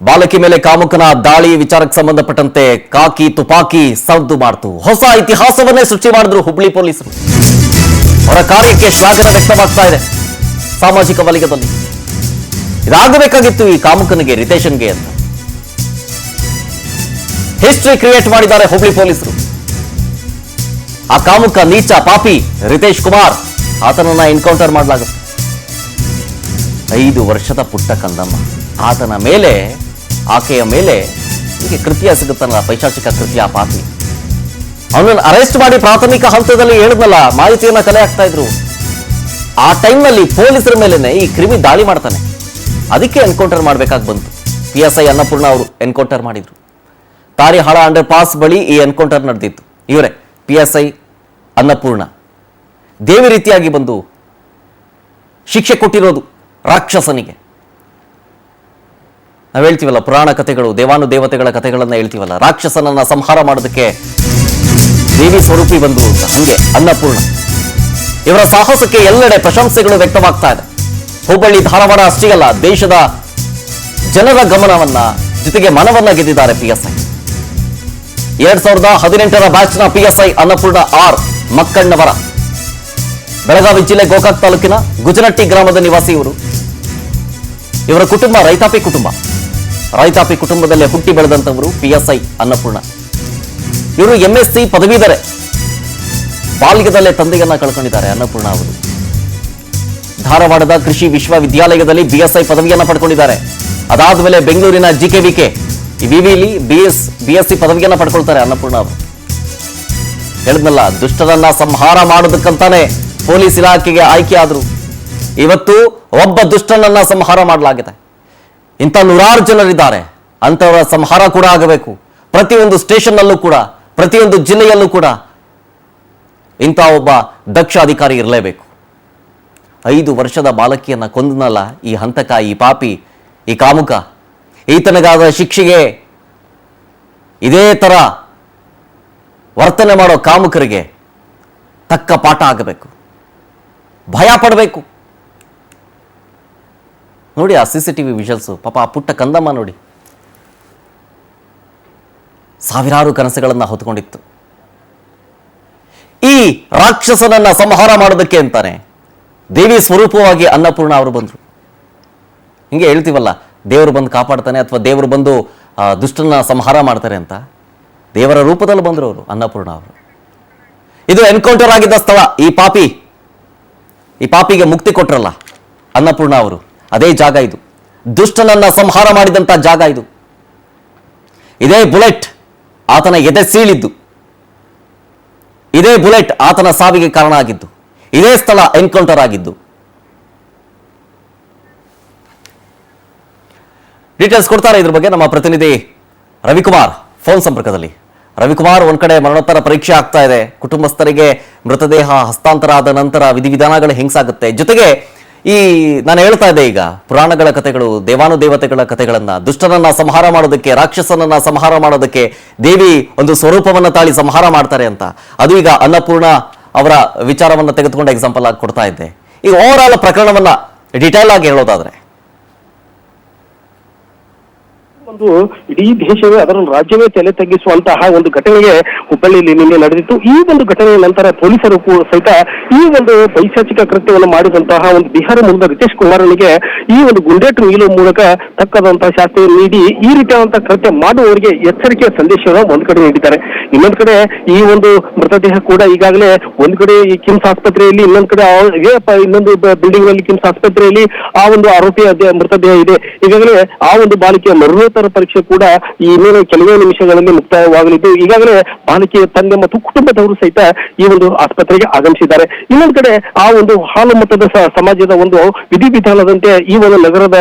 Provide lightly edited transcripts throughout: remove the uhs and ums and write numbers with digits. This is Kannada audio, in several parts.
ಬಾಲಕಿ ಮೇಲೆ ಕಾಮುಕನ ದಾಳಿ ವಿಚಾರಕ್ಕೆ ಸಂಬಂಧಪಟ್ಟಂತೆ ಕಾಕಿ ತುಪಾಕಿ ಸದ್ದು ಮಾಡ್ತು. ಹೊಸ ಇತಿಹಾಸವನ್ನೇ ಸೃಷ್ಟಿ ಮಾಡಿದ್ರು ಹುಬ್ಳಿ ಪೊಲೀಸರು. ಅವರ ಕಾರ್ಯಕ್ಕೆ ಶ್ಲಾಘನೆ ವ್ಯಕ್ತವಾಗ್ತಾ ಇದೆ ಸಾಮಾಜಿಕ ವಲಯದಲ್ಲಿ. ಇದಾಗಬೇಕಾಗಿತ್ತು ಈ ಕಾಮುಕನಿಗೆ, ರಿತೇಶನ್ಗೆ ಅಂತ ಹಿಸ್ಟ್ರಿ ಕ್ರಿಯೇಟ್ ಮಾಡಿದ್ದಾರೆ ಹುಬ್ಳಿ ಪೊಲೀಸರು. ಆ ಕಾಮುಕ ನೀಚ ಪಾಪಿ ರಿತೇಶ್ ಕುಮಾರ್, ಆತನನ್ನ ಎನ್ಕೌಂಟರ್ ಮಾಡಲಾಗುತ್ತೆ. 5 ವರ್ಷದ ಪುಟ್ಟ ಕಂದಮ್ಮ, ಆತನ ಮೇಲೆ, ಆಕೆಯ ಮೇಲೆ ಹೀಗೆ ಕೃತ್ಯ ಸಿಗುತ್ತಲ್ಲ, ಪೈಶಾಚಿಕ ಕೃತ್ಯ. ಪಾಪಿ ಅವನನ್ನು ಅರೆಸ್ಟ್ ಮಾಡಿ ಪ್ರಾಥಮಿಕ ಹಂತದಲ್ಲಿ ಹೇಳಿದ್ನಲ್ಲ, ಮಾಹಿತಿಯನ್ನ ಕಲೆ ಹಾಕ್ತಾ ಇದ್ರು. ಆ ಟೈಮ್ನಲ್ಲಿ ಪೊಲೀಸರ ಮೇಲೆನೆ ಈ ಕ್ರಿಮಿ ದಾಳಿ ಮಾಡ್ತಾನೆ. ಅದಕ್ಕೆ ಎನ್ಕೌಂಟರ್ ಮಾಡಬೇಕಾಗಿ ಬಂತು. PSI ಅನ್ನಪೂರ್ಣ ಅವರು ಎನ್ಕೌಂಟರ್ ಮಾಡಿದ್ರು. ತಾರಿಹಾಳ ಅಂಡರ್ ಪಾಸ್ ಬಳಿ ಈ ಎನ್ಕೌಂಟರ್ ನಡೆದಿತ್ತು. ಇವರೇ PSI ಅನ್ನಪೂರ್ಣ ದೇವಿ ರೀತಿಯಾಗಿ ಬಂದು ಶಿಕ್ಷೆ ಕೊಟ್ಟಿರೋದು ರಾಕ್ಷಸನಿಗೆ. ನಾವು ಹೇಳ್ತೀವಲ್ಲ, ಪುರಾಣ ಕಥೆಗಳು, ದೇವಾನುದೇವತೆಗಳ ಕಥೆಗಳನ್ನ ಹೇಳ್ತೀವಲ್ಲ, ರಾಕ್ಷಸನನ್ನ ಸಂಹಾರ ಮಾಡೋದಕ್ಕೆ ದೇವಿ ಸ್ವರೂಪಿ ಬಂದು ಅಂತ. ಹಂಗೆ ಅನ್ನಪೂರ್ಣ ಇವರ ಸಾಹಸಕ್ಕೆ ಎಲ್ಲೆಡೆ ಪ್ರಶಂಸೆಗಳು ವ್ಯಕ್ತವಾಗ್ತಾ ಇದೆ. ಹುಬ್ಬಳ್ಳಿ ಧಾರವಾಡ ಅಷ್ಟೇ ಅಲ್ಲ, ದೇಶದ ಜನರ ಗಮನವನ್ನ ಜೊತೆಗೆ ಮನವನ್ನ ಗೆದ್ದಿದ್ದಾರೆ PSI. 2018ರ ಬ್ಯಾಚ್ನ PSI ಅನ್ನಪೂರ್ಣ ಆರ್ ಮಕ್ಕಣ್ಣವರ, ಬೆಳಗಾವಿ ಜಿಲ್ಲೆ ಗೋಕಾಕ್ ತಾಲೂಕಿನ ಗುಜನಟ್ಟಿ ಗ್ರಾಮದ ನಿವಾಸಿ ಇವರು. ಇವರ ಕುಟುಂಬ ರೈತಾಪಿ ಕುಟುಂಬ. ರೈತಾಪಿ ಕುಟುಂಬದಲ್ಲೇ ಹುಟ್ಟಿ ಬೆಳೆದಂತವರು PSI ಅನ್ನಪೂರ್ಣ. ಇವರು MSc ಪದವೀಧರೆ. ಬಾಲ್ಯದಲ್ಲೇ ತಂದೆಯನ್ನ ಕಳ್ಕೊಂಡಿದ್ದಾರೆ ಅನ್ನಪೂರ್ಣ ಅವರು. ಧಾರವಾಡದ ಕೃಷಿ ವಿಶ್ವವಿದ್ಯಾಲಯದಲ್ಲಿ BSI ಪದವಿಯನ್ನ ಪಡ್ಕೊಂಡಿದ್ದಾರೆ. ಅದಾದ ಮೇಲೆ ಬೆಂಗಳೂರಿನ GKVK ವಿವಿಲಿ BSc ಪದವಿಯನ್ನ ಪಡ್ಕೊಳ್ತಾರೆ ಅನ್ನಪೂರ್ಣ ಅವರು. ಹೇಳಿದ್ನಲ್ಲ, ದುಷ್ಟರನ್ನ ಸಂಹಾರ ಮಾಡೋದಕ್ಕಂತಾನೆ ಪೊಲೀಸ್ ಇಲಾಖೆಗೆ ಆಯ್ಕೆ ಆದ್ರು. ಇವತ್ತು ಒಬ್ಬ ದುಷ್ಟನನ್ನ ಸಂಹಾರ ಮಾಡಲಾಗಿದೆ. ಇಂಥ 100 ಜನರಿದ್ದಾರೆ. ಅಂತವರ ಸಂಹಾರ ಕೂಡ ಆಗಬೇಕು. ಪ್ರತಿಯೊಂದು ಸ್ಟೇಷನ್ನಲ್ಲೂ ಕೂಡ, ಪ್ರತಿಯೊಂದು ಜಿಲ್ಲೆಯಲ್ಲೂ ಕೂಡ ಇಂಥ ಒಬ್ಬ ದಕ್ಷ ಅಧಿಕಾರಿ ಇರಲೇಬೇಕು. 5 ವರ್ಷದ ಬಾಲಕಿಯನ್ನ ಕೊಂದನಲ್ಲ ಈ ಹಂತಕ, ಈ ಪಾಪಿ, ಈ ಕಾಮುಕ. ಈತನಿಗಾದ ಶಿಕ್ಷೆಗೆ ಇದೇ ತರ ವರ್ತನೆ ಮಾಡೋ ಕಾಮುಕರಿಗೆ ತಕ್ಕ ಪಾಠ ಆಗಬೇಕು. ಭಯ ಪಡಬೇಕು. ನೋಡಿ ಆ CCTV ವಿಷಲ್ಸು. ಪಾಪ ಆ ಪುಟ್ಟ ಕಂದಮ್ಮ ನೋಡಿ, ಸಾವಿರಾರು ಕನಸುಗಳನ್ನ ಹೊತ್ಕೊಂಡಿತ್ತು. ಈ ರಾಕ್ಷಸನನ್ನ ಸಂಹಾರ ಮಾಡೋದಕ್ಕೆ ಅಂತಾನೆ ದೇವಿ ಸ್ವರೂಪವಾಗಿ ಅನ್ನಪೂರ್ಣ ಅವರು ಬಂದರು. ಹಿಂಗೆ ಹೇಳ್ತೀವಲ್ಲ, ದೇವರು ಬಂದು ಕಾಪಾಡ್ತಾನೆ ಅಥವಾ ದೇವರು ಬಂದು ದುಷ್ಟನ ಸಂಹಾರ ಮಾಡ್ತಾರೆ ಅಂತ. ದೇವರ ರೂಪದಲ್ಲಿ ಬಂದರು ಅವರು, ಅನ್ನಪೂರ್ಣ ಅವರು. ಇದು ಎನ್ಕೌಂಟರ್ ಆಗಿದ್ದ ಸ್ಥಳ. ಈ ಪಾಪಿಗೆ ಮುಕ್ತಿ ಕೊಟ್ರಲ್ಲ ಅನ್ನಪೂರ್ಣ ಅವರು, ಅದೇ ಜಾಗ ಇದು. ದುಷ್ಟನನ್ನ ಸಂಹಾರ ಮಾಡಿದಂತ ಜಾಗ ಇದು. ಇದೇ ಬುಲೆಟ್ ಆತನ ಎದೆ ಸೀಳಿದ್ದು, ಇದೇ ಬುಲೆಟ್ ಆತನ ಸಾವಿಗೆ ಕಾರಣ ಆಗಿದ್ದು, ಇದೇ ಸ್ಥಳ ಎನ್ಕೌಂಟರ್ ಆಗಿದ್ದು. ಡೀಟೇಲ್ಸ್ ಕೊಡ್ತಾರೆ ಇದ್ರ ಬಗ್ಗೆ ನಮ್ಮ ಪ್ರತಿನಿಧಿ ರವಿಕುಮಾರ್ ಫೋನ್ ಸಂಪರ್ಕದಲ್ಲಿ. ರವಿಕುಮಾರ್, ಒಂದ್ ಕಡೆ ಮರಣೋತ್ತರ ಪರೀಕ್ಷೆ ಆಗ್ತಾ ಇದೆ, ಕುಟುಂಬಸ್ಥರಿಗೆ ಮೃತದೇಹ ಹಸ್ತಾಂತರ ಆದ ನಂತರ ವಿಧಿವಿಧಾನಗಳು ಹೆಂಗ್ಸಾಗುತ್ತೆ. ಜೊತೆಗೆ ನಾನು ಹೇಳ್ತಾ ಇದ್ದೆ ಈಗ, ಪುರಾಣಗಳ ಕಥೆಗಳು, ದೇವಾನುದೇವತೆಗಳ ಕಥೆಗಳನ್ನ, ದುಷ್ಟನನ್ನ ಸಂಹಾರ ಮಾಡೋದಕ್ಕೆ, ರಾಕ್ಷಸನನ್ನ ಸಂಹಾರ ಮಾಡೋದಕ್ಕೆ ದೇವಿ ಒಂದು ಸ್ವರೂಪವನ್ನ ತಾಳಿ ಸಂಹಾರ ಮಾಡ್ತಾರೆ ಅಂತ. ಅದು ಈಗ ಅನ್ನಪೂರ್ಣ ಅವರ ವಿಚಾರವನ್ನ ತೆಗೆದುಕೊಂಡು ಎಕ್ಸಾಂಪಲ್ ಆಗಿ ಕೊಡ್ತಾ ಇದ್ದೆ. ಈಗ ಓವರ್ ಆಲ್ ಪ್ರಕರಣವನ್ನ ಡಿಟೇಲ್ ಆಗಿ ಹೇಳೋದಾದ್ರೆ, ಒಂದು ಇಡೀ ದೇಶವೇ ಅದರಲ್ಲಿ ರಾಜ್ಯವೇ ತಲೆ ತಗ್ಗಿಸುವಂತಹ ಒಂದು ಘಟನೆಗೆ ಹುಬ್ಬಳ್ಳಿಯಲ್ಲಿ ನಿನ್ನೆ ನಡೆದಿತ್ತು. ಈ ಒಂದು ಘಟನೆಯ ನಂತರ ಪೊಲೀಸರು ಸಹಿತ ಈ ಒಂದು ಪೈಶಾಚಿಕ ಕೃತ್ಯವನ್ನು ಮಾಡಿದಂತಹ ಒಂದು ಬಿಹಾರ ಮೂಲದ ರಿತೇಶ್ ಕುಮಾರನಿಗೆ ಈ ಒಂದು ಗುಂಡೇಟು ನೀಡುವ ಮೂಲಕ ತಕ್ಕದಂತಹ ಶಾಸ್ತಿ ನೀಡಿ ಈ ರೀತಿಯಾದಂತಹ ಕೃತ್ಯ ಮಾಡುವವರಿಗೆ ಎಚ್ಚರಿಕೆಯ ಸಂದೇಶವನ್ನು ಒಂದ್ ಕಡೆ ನೀಡಿದ್ದಾರೆ. ಇನ್ನೊಂದ್ ಕಡೆ ಈ ಒಂದು ಮೃತದೇಹ ಕೂಡ ಈಗಾಗಲೇ ಒಂದ್ ಕಡೆ ಈ ಕಿಮ್ಸ್ ಆಸ್ಪತ್ರೆಯಲ್ಲಿ, ಇನ್ನೊಂದ್ ಕಡೆ ಇನ್ನೊಂದು ಬಿಲ್ಡಿಂಗ್ ನಲ್ಲಿ ಕಿಮ್ಸ್ ಆಸ್ಪತ್ರೆಯಲ್ಲಿ ಆ ಒಂದು ಆರೋಪಿಯ ಮೃತದೇಹ ಇದೆ. ಈಗಾಗಲೇ ಆ ಒಂದು ಬಾಲಿಕೆಯ ಮರಣೋತ್ತರ ಪರೀಕ್ಷೆ ಕೂಡ ಈ ಇನ್ನೇನು ಕೆಲವೇ ನಿಮಿಷಗಳಲ್ಲಿ ಮುಕ್ತಾಯವಾಗಲಿದ್ದು, ಈಗಾಗಲೇ ಬಾಲಿಕೆಯ ತಂದೆ ಮತ್ತು ಕುಟುಂಬದವರು ಸಹಿತ ಈ ಒಂದು ಆಸ್ಪತ್ರೆಗೆ ಆಗಮಿಸಿದ್ದಾರೆ. ಇನ್ನೊಂದು ಕಡೆ ಆ ಒಂದು ಹಾಲು ಮತದ ಸಮಾಜದ ಒಂದು ವಿಧಿವಿಧಾನದಂತೆ ಈ ಒಂದು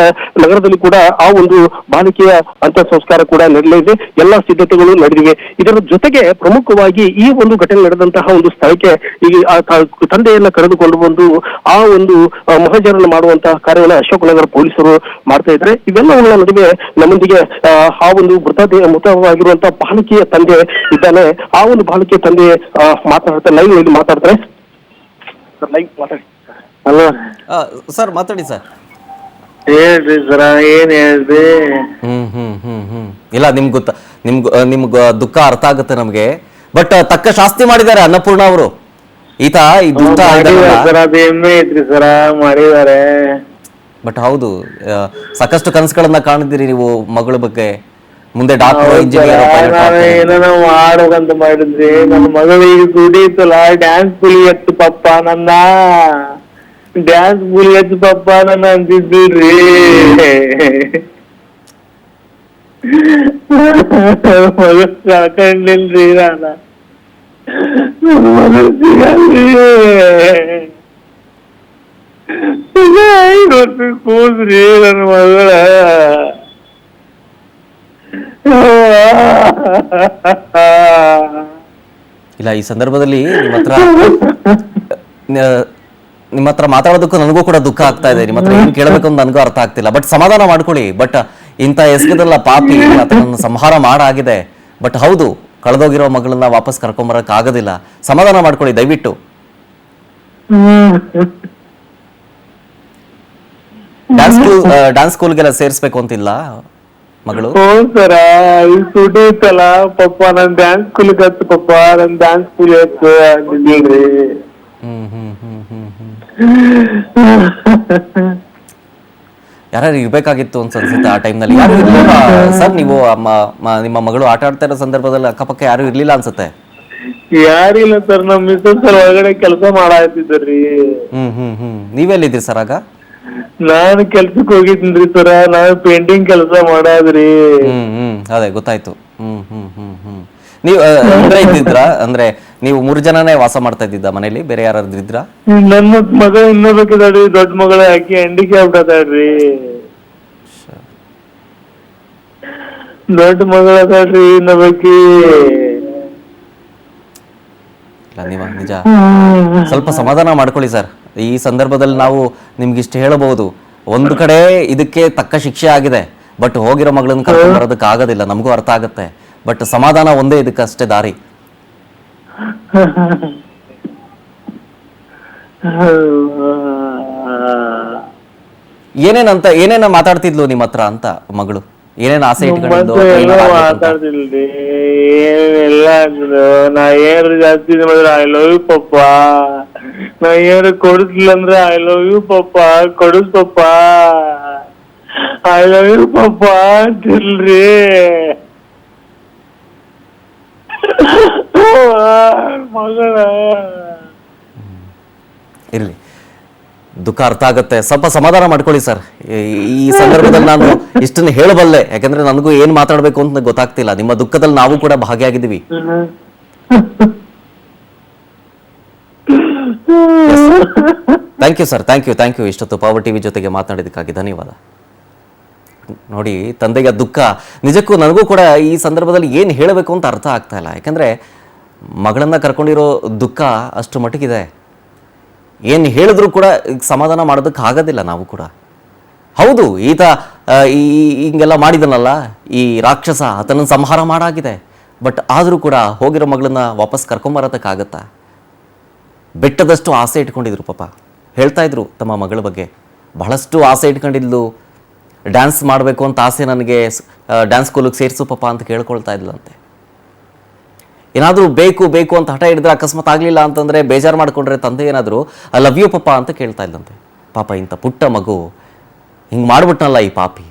ನಗರದಲ್ಲಿ ಕೂಡ ಆ ಒಂದು ಬಾಲಿಕೆಯ ಅಂತ್ಯ ಸಂಸ್ಕಾರ ಕೂಡ ನಡೆಯಲಿದೆ. ಎಲ್ಲಾ ಸಿದ್ಧತೆಗಳು ನಡೆದಿವೆ. ಇದರ ಜೊತೆಗೆ ಪ್ರಮುಖವಾಗಿ ಈ ಒಂದು ಘಟನೆ ನಡೆದಂತಹ ಒಂದು ಸ್ಥಳಕ್ಕೆ ಈಗ ತಂದೆಯನ್ನ ಕರೆದುಕೊಂಡು ಬಂದು ಆ ಒಂದು ಮಹಜರಣ ಮಾಡುವಂತಹ ಕಾರ್ಯವನ್ನು ಅಶೋಕನಗರ ಪೊಲೀಸರು ಮಾಡ್ತಾ ಇದ್ದಾರೆ. ಇವೆಲ್ಲವುಗಳ ನಡುವೆ ನಮ್ಮೊಂದಿಗೆ ಆ ಒಂದು ಮೃತವಾಗಿರುವಂತಹ ಬಾಲಕಿಯ ತಂದೆ ಇದ್ದಾನೆ. ಆ ಒಂದು ಬಾಲಕಿಯ ತಂದೆ ಮಾತಾಡ್ತಾರೆ, ಲೈವ್ ಮಾತಾಡ್ತಾರೆ. ಲೈವ್ ಮಾತಾಡಿ. ಹಲೋ ಸರ್, ಮಾತಾಡಿ ಸರ್. ಹೇಳ್ರಿ ಸರ, ಏನ್ ಹೇಳ್ರಿ? ಇಲ್ಲ ನಿಮ್ಗೆ ದುಃಖ ಅರ್ಥ ಆಗುತ್ತೆ ನಮ್ಗೆ. ಬಟ್ ತಕ್ಕ ಶಾಸ್ತಿ ಮಾಡಿದ್ದಾರೆ ಅನ್ನಪೂರ್ಣ ಅವರು. ಈತ ಈ ದುಷ್ಟ ಸರ್ ಅದು ಹೆಮ್ಮೆ ಐತ್ರಿ ಸರ, ಮಾಡಿದ್ದಾರೆ. ಬಟ್ ಹೌದು, ಸಾಕಷ್ಟು ಕನಸುಗಳನ್ನ ಕಾಣಿದ್ದೀರಿ ನೀವು ಮಗಳ ಬಗ್ಗೆ, ಮುಂದೆ ಡಾಕ್ಟರ್, ಇಂಜಿನಿಯರ್, ನಾನು ಏನೋ ಮಾಡ್ಬೇಕಂತ ಮಾಡಿದ್ರಿ. ನನ್ನ ಮಗಳಿಗೆ ದುಡಿತಲ್ಲ, ಡ್ಯಾನ್ಸ್ ಸ್ಕೂಲ್ ಎತ್ತು ಪಪ್ಪ ನನ್ನ, ಡ್ಯಾನ್ಸ್ ಸ್ಕೂಲ್ ಎತ್ತು ಪಪ್ಪ ನನ್ನ ಅಂತಿದ್ರಿ. ಮಗ ಕಳ್ಕೊಂಡಿಲ್ರಿ ನಾನ, ನನ್ನ ಮಗಳು ಸಿಗಲ್ರಿ. 5 ವರ್ಷ ಕೂದ್ರಿ ನನ್ನ ಮಗಳ. ಇಲ್ಲ, ಈ ಸಂದರ್ಭದಲ್ಲಿ ನಿಮ್ಮ ಹತ್ರ ಮಾತಾಡೋದಕ್ಕೂ ನನಗೂ ಕೂಡ ದುಃಖ ಆಗ್ತಾ ಇದೆ. ನಿಮ್ಮ ಹತ್ರ ಏನ್ ಕೇಳಬೇಕು ಅಂತ ನನಗೂ ಅರ್ಥ ಆಗ್ತಿಲ್ಲ. ಬಟ್ ಸಮಾಧಾನ ಮಾಡ್ಕೊಳ್ಳಿ. ಬಟ್ ಇಂಥ ಎಸಗದಲ್ಲ ಪಾಪಿ, ಆತನನ್ನು ಸಂಹಾರ ಮಾಡಾಗಿದೆ. ಬಟ್ ಹೌದು, ಕಳೆದೋಗಿರೋ ಮಗಳನ್ನ ವಾಪಸ್ ಕರ್ಕೊಂಬರಕ್ ಆಗೋದಿಲ್ಲ. ಸಮಾಧಾನ ಮಾಡ್ಕೊಳ್ಳಿ ದಯವಿಟ್ಟು. ಡ್ಯಾನ್ಸ್ ಸ್ಕೂಲ್ಗೆಲ್ಲ ಸೇರಿಸ್ಬೇಕು ಅಂತಿಲ್ಲ ಮಗಳು? ಸರ, ಈ ಸುಡಿ ಇತ್ತಲ್ಲ ಪಪ್ಪ, ನನ್ ಡ್ಯಾನ್ಸ್ ಸ್ಕೂಲ್ಗೆ ಹತ್ತು ಪಪ್ಪ, ನನ್ ಡ್ಯಾನ್ಸ್ ಸ್ಕೂಲ್ ಹತ್ತು ಅಂದಿದ್ರಿ. ಯಾರು ಇರ್ಬೇಕಾಗಿತ್ತು ಅಂತ ಅನ್ಸುತ್ತೆ ಆ ಟೈಮ್ನಲ್ಲಿ. ಯಾರು ಇರ್ಲಿಲ್ಲ ಸರ್? ನೀವು ನಿಮ್ಮ ಮಗಳು ಆಟ ಆಡ್ತಾ ಇರೋ ಸಂದರ್ಭದಲ್ಲಿ ಅಕ್ಕಪಕ್ಕ ಯಾರು ಇರ್ಲಿಲ್ಲ ಅನ್ಸುತ್ತೆ? ಯಾರಿಲ್ಲ ಸರ್, ನಮ್ ಮಿಸ್ಸಸ್ ಸರ್ ಹೊರಗಡೆ ಕೆಲಸ ಮಾಡಾತಿದ್ರಿ. ನೀವೆಲ್ಲಿದ್ರಿ ಸರ್ ಆಗ? ನಾನು ಕೆಲ್ಸಕ್ಕೆ ಹೋಗಿದ್ನ್ರಿ ಸರ, ನಾನು ಪೇಂಟಿಂಗ್ ಕೆಲಸ ಮಾಡಾದ್ರಿ. ಅದೇ ಗೊತ್ತಾಯ್ತು. ನೀವು ಇದ್ದಿದ್ರ? ಅಂದ್ರೆ ನೀವು 3 ಜನನೇ ವಾಸ ಮಾಡ್ತಾ ಇದ್ದಿದ್ದ ಮನೇಲಿ? ಬೇರೆ ಯಾರಾದ್ರೂ ಇದ್ರ? ನನ್ನ ಮಗ ಇನ್ನೊಬೇಕಿದಾಡ್ರಿ, ದೊಡ್ಡ ಮಗಳ ಹಾಕಿ ಹ್ಯಾಂಡಿಕ್ಯಾಪ್ಟ್ ಅದಾಡ್ರಿ. ದೊಡ್ಡ ಮಗಳ ಅದಾಡ್ರಿ ಇನ್ನೊಬೇಕಿ. ನಿಜ, ಸ್ವಲ್ಪ ಸಮಾಧಾನ ಮಾಡ್ಕೊಳ್ಳಿ ಸರ್. ಈ ಸಂದರ್ಭದಲ್ಲಿ ನಾವು ನಿಮ್ಗಿಷ್ಟು ಹೇಳಬಹುದು. ಒಂದು ಕಡೆ ಇದಕ್ಕೆ ತಕ್ಕ ಶಿಕ್ಷೆ ಆಗಿದೆ, ಬಟ್ ಹೋಗಿರೋ ಮಗಳನ್ನ ಕರ್ಕೊಂಡು ಬರೋದಕ್ಕೆ ಆಗೋದಿಲ್ಲ. ನಮಗೂ ಅರ್ಥ ಆಗುತ್ತೆ. ಬಟ್ ಸಮಾಧಾನ ಒಂದೇ ಇದಕ್ಕೆ ಅಷ್ಟೇ ದಾರಿ. ಏನೇನ ಮಾತಾಡ್ತಿದ್ಲು ನಿಮ್ಮ ಹತ್ರ ಅಂತ ಮಗಳು? ಏನೇನ್ ಆಸೆ ಇಟ್ಕೊಂಡಿದ್ದು? ಮಾತಾಡ್ತಿಲ್ರಿ, ಏನೆಲ್ಲ ಅಂದ್ರು. ನಾ ಏನ್ರ ಜಾಸ್ತಿ ಮಾಡಿದ್ರೆ ಐ ಲವ್ ಯು ಪಪ್ಪ, ನಾ ಏನಾರ ಕೊಡಿಸ್ಲಿಲ್ಲ ಅಂದ್ರೆ ಐ ಲವ್ ಯು ಪಪ್ಪ, ಕೊಡಿಸ್ ಪಪ್ಪ, ಐ ಲವ್ ಯು ಪಪ್ಪ ಅಂತಿಲ್ರಿ. ಮಗಳ ಇರ್ಲಿ, ದುಃಖ ಅರ್ಥ ಆಗುತ್ತೆ. ಸ್ವಲ್ಪ ಸಮಾಧಾನ ಮಾಡ್ಕೊಳ್ಳಿ ಸರ್. ಈ ಸಂದರ್ಭದಲ್ಲಿ ನಾನು ಇಷ್ಟನ್ನು ಹೇಳಬಲ್ಲೆ, ಯಾಕಂದ್ರೆ ನನಗೂ ಏನ್ ಮಾತಾಡ್ಬೇಕು ಅಂತ ಗೊತ್ತಾಗ್ತಿಲ್ಲ. ನಿಮ್ಮ ದುಃಖದಲ್ಲಿ ನಾವು ಕೂಡ ಭಾಗಿಯಾಗಿದ್ದೀವಿ. Thank you sir, thank you. ಇಷ್ಟೊತ್ತು ಪವರ್ ಟಿವಿ ಜೊತೆಗೆ ಮಾತನಾಡಿದ್ದಕ್ಕಾಗಿ ಧನ್ಯವಾದ. ನೋಡಿ, ತಂದೆಯ ದುಃಖ ನಿಜಕ್ಕೂ ನನಗೂ ಕೂಡ ಈ ಸಂದರ್ಭದಲ್ಲಿ ಏನು ಹೇಳಬೇಕು ಅಂತ ಅರ್ಥ ಆಗ್ತಾ ಇಲ್ಲ. ಯಾಕಂದರೆ ಮಗಳನ್ನು ಕರ್ಕೊಂಡಿರೋ ದುಃಖ ಅಷ್ಟು ಮಟ್ಟಿಗಿದೆ. ಏನು ಹೇಳಿದ್ರೂ ಕೂಡ ಸಮಾಧಾನ ಮಾಡೋದಕ್ಕೆ ಆಗೋದಿಲ್ಲ ನಾವು ಕೂಡ. ಹೌದು, ಈತ ಹಿಂಗೆಲ್ಲ ಮಾಡಿದನಲ್ಲ ಈ ರಾಕ್ಷಸ, ಆತನನ್ನು ಸಂಹಾರ ಮಾಡಾಗಿದೆ. ಬಟ್ ಆದರೂ ಕೂಡ ಹೋಗಿರೋ ಮಗಳನ್ನ ವಾಪಸ್ ಕರ್ಕೊಂಬರೋದಕ್ಕಾಗತ್ತಾ? ಬೆಟ್ಟದಷ್ಟು ಆಸೆ ಇಟ್ಕೊಂಡಿದ್ರು ಪಾಪ. ಹೇಳ್ತಾ ಇದ್ರು ತಮ್ಮ ಮಗಳ ಬಗ್ಗೆ, ಬಹಳಷ್ಟು ಆಸೆ ಇಟ್ಕೊಂಡಿದ್ಲು. ಡ್ಯಾನ್ಸ್ ಮಾಡಬೇಕು ಅಂತ ಆಸೆ ನನಗೆ, ಡ್ಯಾನ್ಸ್ ಸ್ಕೂಲಿಗೆ ಸೇರಿಸು ಪಾಪ ಅಂತ ಕೇಳ್ಕೊಳ್ತಾ ಇದ್ಲಂತೆ. ಏನಾದರೂ ಬೇಕು ಅಂತ ಹಠ ಹಿಡಿದ್ರೆ ಅಕಸ್ಮಾತ್ ಆಗಲಿಲ್ಲ ಅಂತಂದರೆ ಬೇಜಾರು ಮಾಡಿಕೊಂಡ್ರೆ ತಂದೆ ಏನಾದರೂ ಐ ಲವ್ ಯು ಪಪ್ಪ ಅಂತ ಕೇಳ್ತಾ ಇದ್ದಂತೆ. ಪಾಪ ಇಂಥ ಪುಟ್ಟ ಮಗು ಹಿಂಗೆ ಮಾಡ್ಬಿಟ್ನಲ್ಲ ಈ ಪಾಪಿ.